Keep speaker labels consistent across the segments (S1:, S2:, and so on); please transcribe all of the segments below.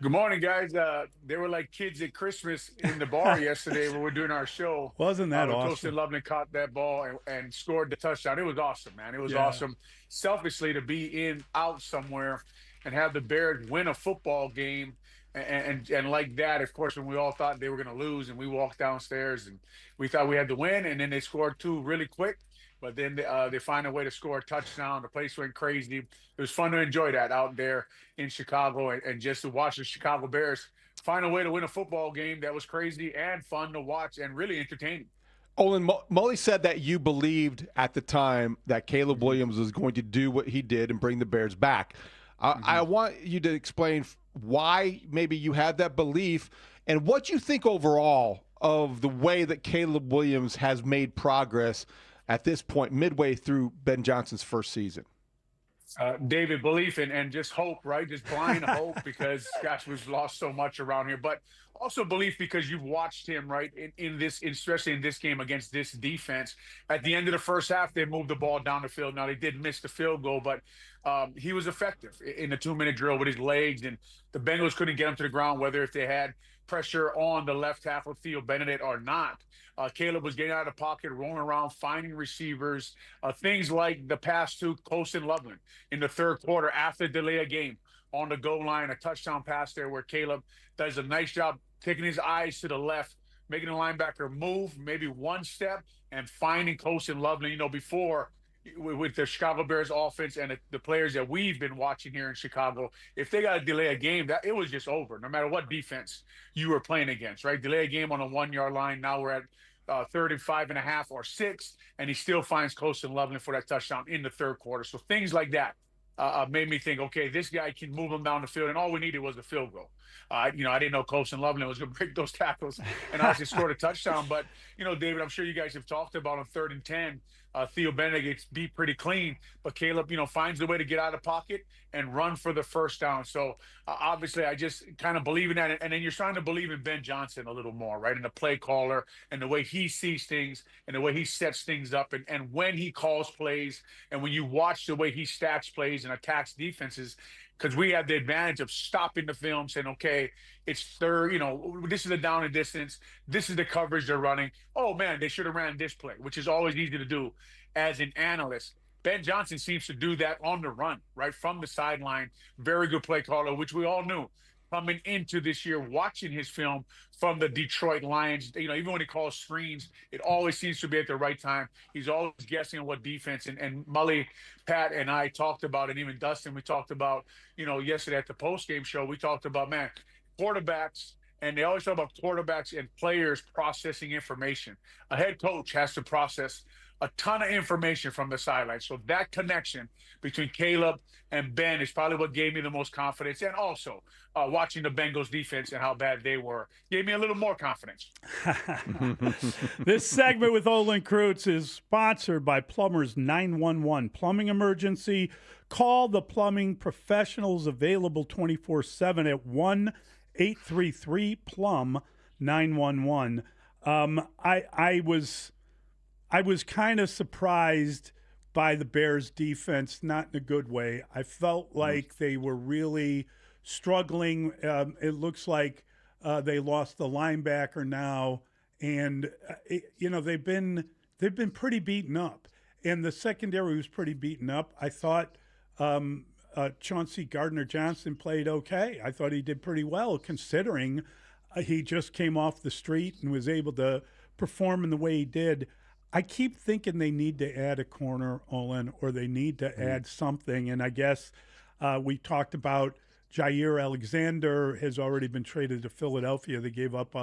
S1: Good morning, guys. They were like kids at Christmas in the bar yesterday when we were doing our show.
S2: Wasn't that
S1: When Colston
S2: awesome?
S1: Loveland caught that ball and scored the touchdown. It was awesome, man. It was
S2: Yeah.
S1: awesome. Selfishly, to be out somewhere and have the Bears win a football game and like that. Of course, when we all thought they were going to lose, and we walked downstairs and we thought we had to win, and then they scored two really quick. But then they find a way to score a touchdown. The place went crazy. It was fun to enjoy that out there in Chicago, and just to watch the Chicago Bears find a way to win a football game that was crazy and fun to watch and really entertaining.
S3: Olin, Mully said that you believed at the time that Caleb
S1: Hmm.
S3: Williams was going to do what he did and bring the Bears back. I
S1: Hmm.
S3: want you to explain why maybe you had that belief and what you think overall of the way that Caleb Williams has made progress at this point, midway through Ben Johnson's first season.
S1: David, belief and just hope, right? Just blind hope because, gosh, we've lost so much around here. But also belief because you've watched him, right, in this, especially in this game against this defense. At the end of the first half, they moved the ball down the field. Now, they did miss the field goal, but he was effective in the 2 minute drill with his legs, and the Bengals couldn't get him to the ground, whether if they had pressure on the left tackle, Theo Benedict, or not. Caleb was getting out of the pocket, rolling around, finding receivers, things like the pass to Colston Loveland in the third quarter after delay a game on the goal line, a touchdown pass there where Caleb does a nice job taking his eyes to the left, making the linebacker move maybe one step and finding Colston Loveland. Before with the Chicago Bears offense and the players that we've been watching here in Chicago, if they got to delay a game, that it was just over, no matter what defense you were playing against, right? Delay a game on a 1 yard line. Now we're at third and 5.5 or six, and he still finds Colston Loveland for that touchdown in the third quarter. So things like that made me think, okay, this guy can move him down the field, and all we needed was the field goal. I didn't know Colston Loveland was going to break those tackles and obviously scored a touchdown. But David, I'm sure you guys have talked about on 3rd and 10. Theo Benedict gets beat pretty clean, but Caleb, finds a way to get out of pocket and run for the first down. So obviously, I just kind of believe in that, and then you're starting to believe in Ben Johnson a little more, right? And the play caller and the way he sees things and the way he sets things up, and when he calls plays, and when you watch the way he stacks plays and attacks defenses, because we have the advantage of stopping the film, saying, okay, it's third, this is the down and distance, this is the coverage they're running. Oh man, they should have ran this play, which is always easy to do as an analyst. Ben Johnson seems to do that on the run, right from the sideline. Very good play caller, which we all knew coming into this year, watching his film from the Detroit Lions. Even when he calls screens, it always seems to be at the right time. He's always guessing what defense. And Mully, Pat, and I talked about, and even Dustin, we talked about, yesterday at the post game show, we talked about, man, quarterbacks. And they always talk about quarterbacks and players processing information. A head coach has to process a ton of information from the sideline. So that connection between Caleb and Ben is probably what gave me the most confidence. And also watching the Bengals defense and how bad they were gave me a little more confidence.
S2: This segment with Olin Kreutz is sponsored by Plumbers 911. Plumbing emergency. Call the plumbing professionals, available 24/7 at 1-833-PLUM 911. I was kind of surprised by the Bears defense, not in a good way. I felt like they were really struggling. It looks like they lost the linebacker now, and they've been pretty beaten up, and the secondary was pretty beaten up. I thought Chauncey Gardner Johnson played okay. I thought he did pretty well considering he just came off the street and was able to perform in the way he did. I keep thinking they need to add a corner, Olin, or they need to add something. And I guess we talked about Jair Alexander has already been traded to Philadelphia. They gave up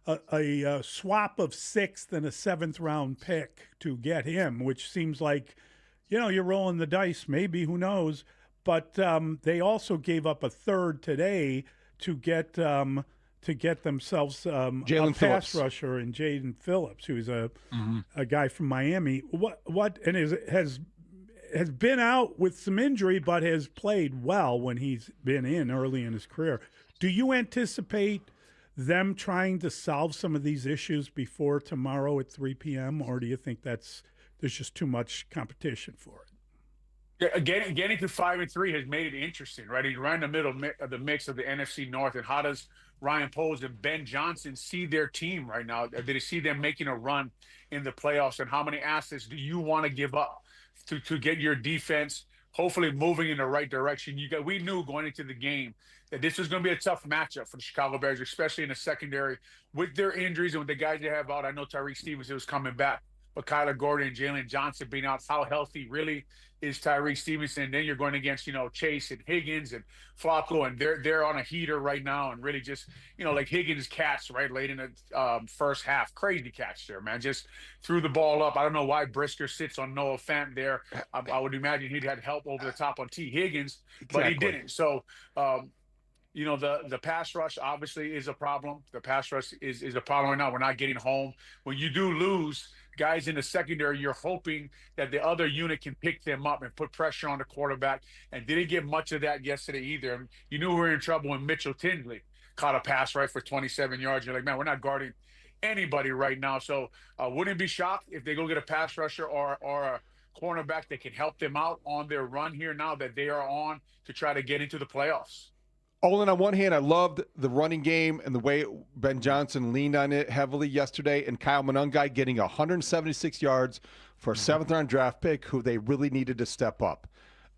S2: a swap of sixth and a seventh round pick to get him, which seems like, you're rolling the dice, maybe, who knows. But they also gave up a third today to get themselves a
S3: Jalen
S2: pass
S3: Phillips.
S2: rusher in Jaden Phillips, who's
S1: Mm-hmm.
S2: a guy from Miami. What and has been out with some injury, but has played well when he's been in early in his career. Do you anticipate them trying to solve some of these issues before tomorrow at 3 p.m., or do you think there's just too much competition for it?
S1: Getting to 5-3 has made it interesting, right? He's right in the middle of the mix of the NFC North. And how does Ryan Poles and Ben Johnson see their team right now? Did they see them making a run in the playoffs? And how many assets do you want to give up to get your defense hopefully moving in the right direction? We knew going into the game that this was going to be a tough matchup for the Chicago Bears, especially in the secondary with their injuries and with the guys they have out. I know Tyreek Stevenson was coming back, but Kyler Gordon and Jalen Johnson being out, how healthy really is Tyreek Stevenson? And then you're going against, Chase and Higgins and Flacco, and they're on a heater right now, and really just, like Higgins catch right late in the first half, crazy catch there, man. Just threw the ball up. I don't know why Brisker sits on Noah Fant there. I would imagine he'd had help over the top on T. Higgins, but he didn't. So, the pass rush obviously is a problem. The pass rush is a problem right now. We're not getting home. When you do lose guys in the secondary, you're hoping that the other unit can pick them up and put pressure on the quarterback. And didn't get much of that yesterday either. You knew we were in trouble when Mitchell Tinsley caught a pass right for 27 yards. You're like, man, we're not guarding anybody right now. So wouldn't be shocked if they go get a pass rusher or a cornerback that can help them out on their run here now that they are on to try to get into the playoffs.
S3: Olin, on one hand, I loved the running game and the way Ben Johnson leaned on it heavily yesterday, and Kyle Monangai getting 176 yards for a seventh-round draft pick who they really needed to step up.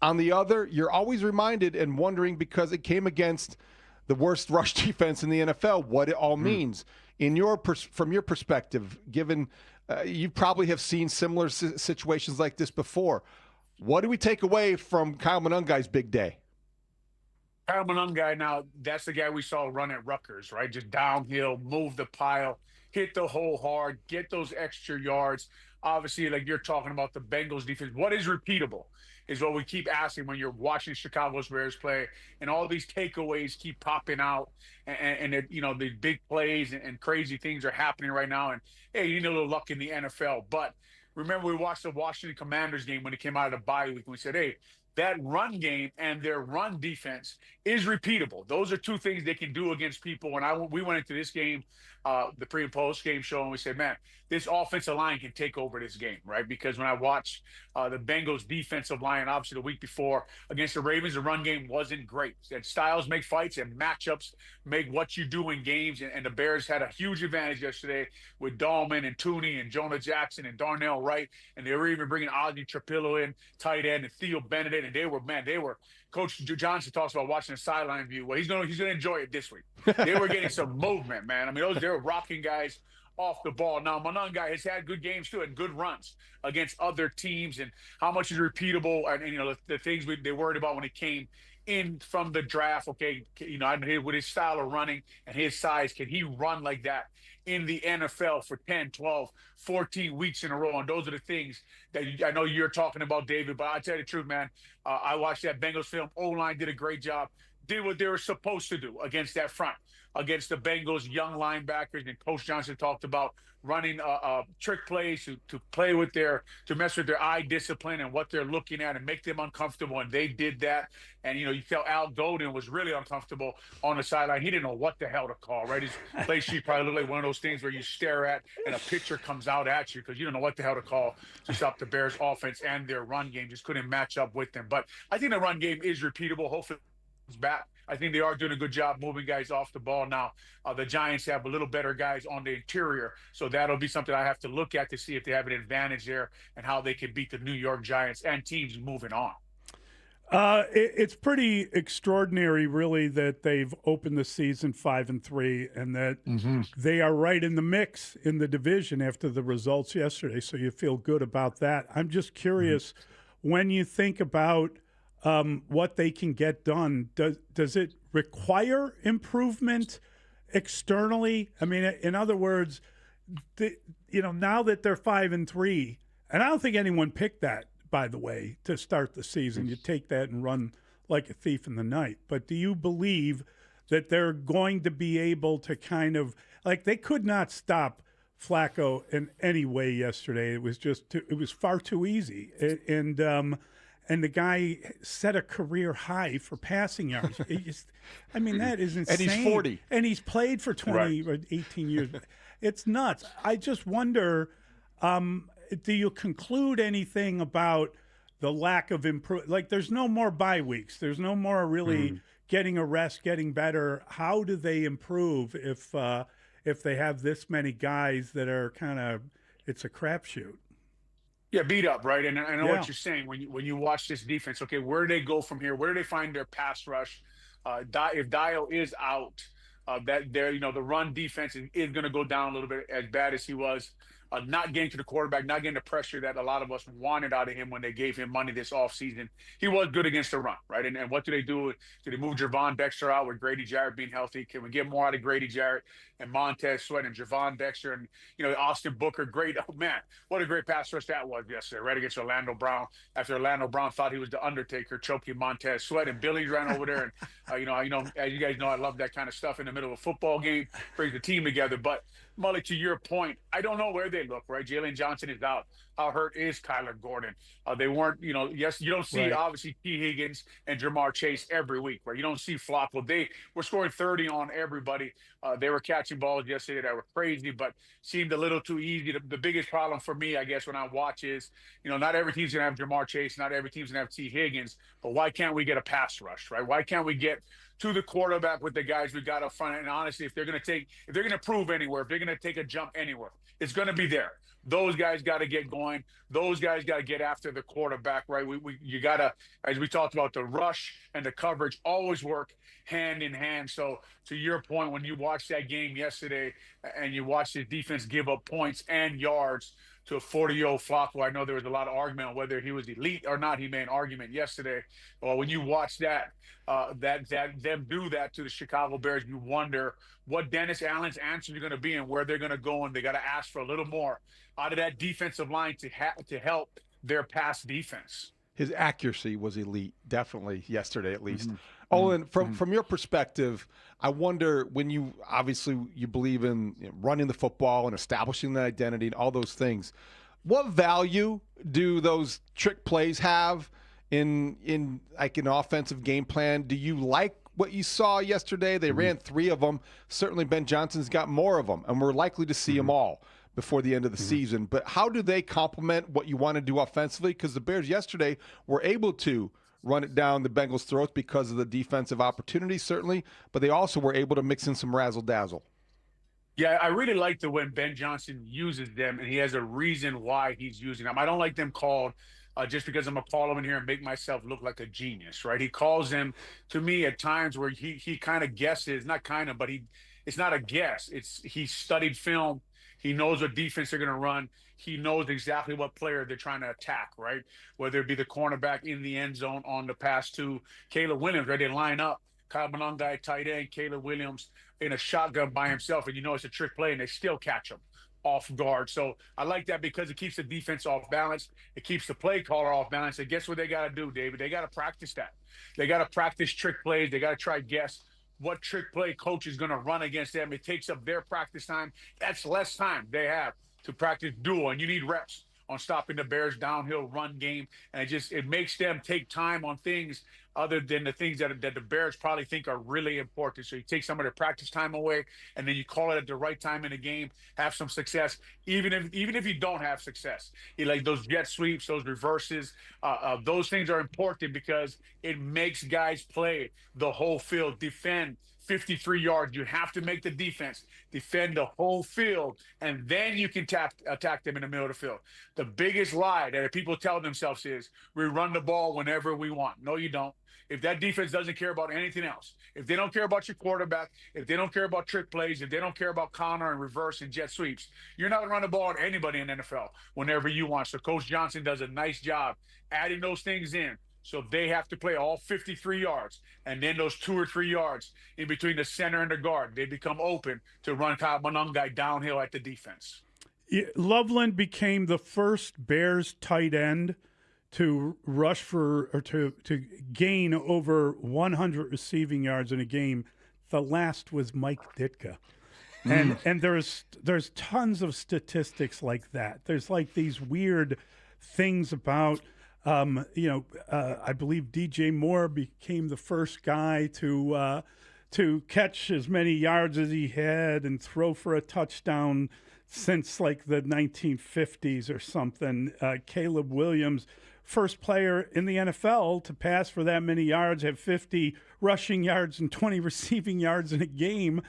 S3: On the other, you're always reminded and wondering, because it came against the worst rush defense in the NFL, what it all means. From your perspective, given you probably have seen similar situations like this before, what do we take away from Kyle Monangai's big day?
S1: Kyle Monangai, now that's the guy we saw run at Rutgers, right? Just downhill, move the pile, hit the hole hard, get those extra yards. Obviously, like you're talking about the Bengals defense, what is repeatable is what we keep asking when you're watching Chicago's Bears play, and all these takeaways keep popping out, and the big plays and crazy things are happening right now. And hey, you need a little luck in the NFL, but remember we watched the Washington Commanders game when it came out of the bye week, and we said, hey, that run game and their run defense is repeatable. Those are two things they can do against people. When we went into this game, the pre and post game show, and we said, man, this offensive line can take over this game, right? Because when I watched the Bengals defensive line, obviously the week before against the Ravens, the run game wasn't great. And styles make fights and matchups make what you do in games. And the Bears had a huge advantage yesterday with Dahlman and Tooney and Jonah Jackson and Darnell Wright. And they were even bringing Ozzie Trapillo in, tight end, and Theo Benedict. And they were Coach Johnson talks about watching the sideline view. Well, he's gonna enjoy it this week. They were getting some movement, man. I mean, they were rocking guys off the ball. Now, Monangai has had good games too and good runs against other teams. And how much is repeatable? And the things they worried about when he came in from the draft. Okay, with his style of running and his size, can he run like that in the NFL for 10, 12, 14 weeks in a row? And those are the things that I know you're talking about, David. But I'll tell you the truth, man. I watched that Bengals film. O-line did a great job. Did what they were supposed to do against that front, against the Bengals' young linebackers. And Coach Johnson talked about running trick plays to mess with their eye discipline and what they're looking at and make them uncomfortable. And they did that. And, you tell Al Golden was really uncomfortable on the sideline. He didn't know what the hell to call, right? His play sheet probably looked like one of those things where you stare at and a pitcher comes out at you because you don't know what the hell to call to stop the Bears' offense, and their run game just couldn't match up with them. But I think the run game is repeatable. Hopefully it's back. I think they are doing a good job moving guys off the ball now. The Giants have a little better guys on the interior, so that'll be something I have to look at to see if they have an advantage there and how they can beat the New York Giants and teams moving on.
S2: It's pretty extraordinary, really, that they've opened the season 5-3 and that they are right in the mix in the division after the results yesterday, so you feel good about that. I'm just curious, when you think about what they can get done, does it require improvement externally? I mean, in other words, now that they're 5-3, and I don't think anyone picked that, by the way, to start the season. You take that and run like a thief in the night. But do you believe that they're going to be able to kind of, like, they could not stop Flacco in any way yesterday. It was far too easy. And the guy set a career high for passing yards. That is insane.
S3: And he's 40.
S2: And he's played for 20 or 18 years. It's nuts. I just wonder, do you conclude anything about the lack of like there's no more bye weeks. There's no more really getting a rest, getting better. How do they improve if they have this many guys that are kind of, it's a crapshoot?
S1: Yeah, beat up, right? And I know
S2: Yeah.
S1: what you're saying when you watch this defense. Okay, where do they go from here? Where do they find their pass rush? If Dio is out, that there, the run defense is going to go down a little bit as bad as he was. Not getting to the quarterback, not getting the pressure that a lot of us wanted out of him when they gave him money this offseason. He was good against the run, right? And what do they do? Do they move Javon Dexter out with Grady Jarrett being healthy? Can we get more out of Grady Jarrett and Montez Sweat and Javon Dexter and, Austin Booker? Great. Oh, man, what a great pass rush that was yesterday, right, against Orlando Brown. After Orlando Brown thought he was the Undertaker, choking Montez Sweat, and Billy ran over there. And, as you guys know, I love that kind of stuff in the middle of a football game, brings the team together. But Mully, to your point, I don't know where they look, right? Jalen Johnson is out. How hurt is Kyler Gordon? They weren't, yes, you don't see, obviously, T. Higgins and Jamar Chase every week, right? You don't see Flacco. They were scoring 30 on everybody. They were catching balls yesterday that were crazy, but seemed a little too easy. The biggest problem for me, I guess, when I watch is, not every team's going to have Jamar Chase. Not every team's going to have T. Higgins. But why can't we get a pass rush, right? Why can't we get to the quarterback with the guys we got up front? And honestly, if they're going to prove anywhere, if they're going to take a jump anywhere, it's going to be there. Those guys got to get going. Those guys got to get after the quarterback, right? You got to, as we talked about, the rush and the coverage always work hand in hand. So to your point, when you watched that game yesterday and you watched the defense give up points and yards to a 40-year-old Flacco, I know there was a lot of argument on whether he was elite or not. He made an argument yesterday. Well, when you watch that them do that to the Chicago Bears, you wonder what Dennis Allen's answers are going to be and where they're going to go, and they got to ask for a little more out of that defensive line to help their pass defense.
S3: His accuracy was elite, definitely yesterday at least. Olin, from your perspective, I wonder, when you believe in running the football and establishing the identity and all those things, what value do those trick plays have in like an offensive game plan? Do you like what you saw yesterday? They ran 3 of them. Certainly Ben Johnson's got more of them, and we're likely to see them all before the end of the season. But how do they complement what you want to do offensively? Because the Bears yesterday were able to run it down the Bengals' throats because of the defensive opportunities, certainly, but they also were able to mix in some razzle-dazzle.
S1: Yeah, I really like the when Ben Johnson uses them, and he has a reason why he's using them. I don't like them called just because I'm going to call him in here and make myself look like a genius, right? He calls them, to me, at times where he kind of guesses, not kind of, but it's not a guess. He studied film. He knows what defense they're going to run. He knows exactly what player they're trying to attack, right? Whether it be the cornerback in the end zone on the pass to Caleb Williams, right? They line up Kyle Monangai, tight end, Caleb Williams in a shotgun by himself, and it's a trick play, and they still catch him off guard. So I like that because it keeps the defense off balance. It keeps the play caller off balance. And guess what they got to do, David? They got to practice that. They got to practice trick plays. They got to try guess what trick play coach is going to run against them. It takes up their practice time. That's less time they have to practice duel, and you need reps on stopping the Bears' downhill run game. And it makes them take time on things other than the things that the Bears probably think are really important. So you take some of their practice time away, and then you call it at the right time in the game, have some success, even if you don't have success. Like those jet sweeps, those reverses, those things are important because it makes guys play the whole field, defend 53 yards. You have to make the defense defend the whole field, and then you can attack them in the middle of the field. The biggest lie that people tell themselves is we run the ball whenever we want. No, you don't. If that defense doesn't care about anything else, if they don't care about your quarterback, if they don't care about trick plays, if they don't care about counter and reverse and jet sweeps, you're not going to run the ball on anybody in the NFL whenever you want. So Coach Johnson does a nice job adding those things in. So they have to play all 53 yards, and then those 2 or 3 yards in between the center and the guard, they become open to run Kyle Monangai downhill at the defense.
S2: Loveland became the first Bears tight end to rush for or to gain over 100 receiving yards in a game. The last was Mike Ditka. And there's tons of statistics like that. There's like these weird things about I believe DJ Moore became the first guy to catch as many yards as he had and throw for a touchdown since like the 1950s or something. Caleb Williams first player in the NFL to pass for that many yards, have 50 rushing yards and 20 receiving yards in a game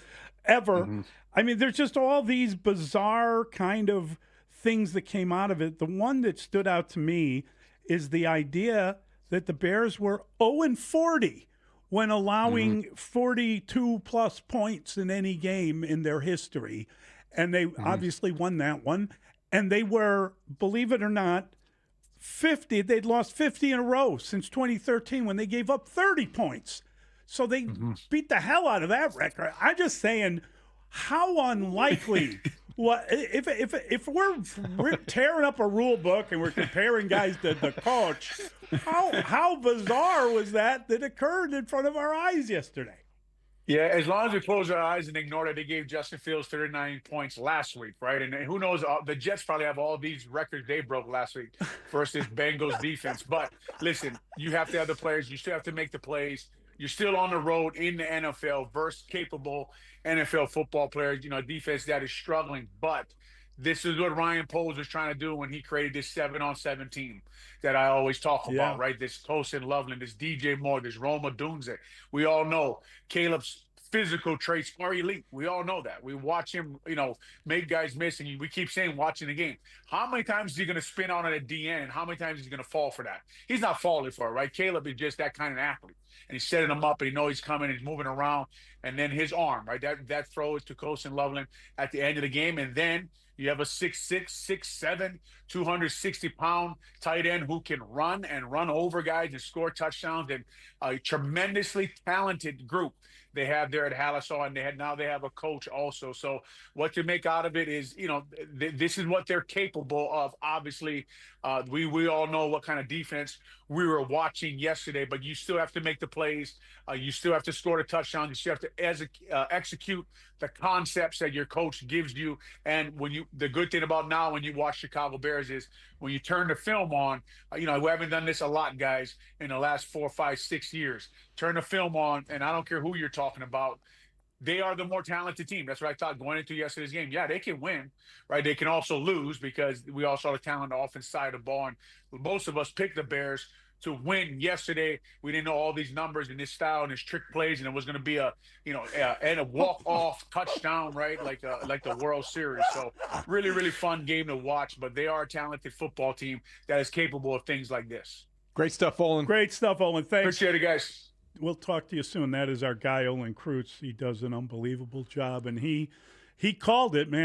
S2: ever. I mean, there's just all these bizarre kind of things that came out of it. The one that stood out to me is the idea that the Bears were 0-40 when allowing 42-plus points in any game in their history. And they obviously won that one. And they were, believe it or not, 50. They'd lost 50 in a row since 2013 when they gave up 30 points. So they beat the hell out of that record. I'm just saying, how unlikely. What if we're tearing up a rule book and we're comparing guys to the coach? How bizarre was that occurred in front of our eyes yesterday?
S1: Yeah, as long as we close our eyes and ignore that they gave Justin Fields 39 points last week, right? And who knows, the Jets probably have all these records they broke last week versus Bengals defense. But listen, you have to have the players. You still have to make the plays. You're still on the road in the NFL versus capable NFL football players, defense that is struggling. But this is what Ryan Poles was trying to do when he created this 7-on-7 team that I always talk about, right? This Colson Loveland, this DJ Moore, this Roma Dunze. We all know Caleb's physical traits are elite. We all know that. We watch him, make guys miss, and we keep saying watching the game. How many times is he going to spin out on a DN, and how many times is he going to fall for that? He's not falling for it, right? Caleb is just that kind of athlete. And he's setting him up, and he knows he's coming, he's moving around, and then his arm, right? That throw is to Colson Loveland at the end of the game, and then you have a 6'6", 6'7", 260-pound tight end who can run and run over guys and score touchdowns, and a tremendously talented group they have there at Hallishaw, and now they have a coach also. So what to make out of it is, this is what they're capable of. Obviously, we all know what kind of defense we were watching yesterday, but you still have to make the plays. You still have to score the touchdowns. You still have to execute the concepts that your coach gives you. And the good thing about now when you watch Chicago Bears is when you turn the film on, we haven't done this a lot, guys, in the last 4, 5, 6 years. Turn the film on, and I don't care who you're talking about. They are the more talented team. That's what I thought going into yesterday's game. Yeah, they can win, right? They can also lose because we all saw the talent on the offense side of the ball. And most of us picked the Bears to win yesterday. We didn't know all these numbers and this style and this trick plays, and it was going to be a walk-off touchdown, right? Like the World Series. So really, really fun game to watch. But they are a talented football team that is capable of things like this.
S3: Great stuff, Olin.
S2: Great stuff, Olin. Thanks.
S1: Appreciate it, guys.
S2: We'll talk to you soon. That is our guy, Olin Kreutz. He does an unbelievable job, and he called it, man.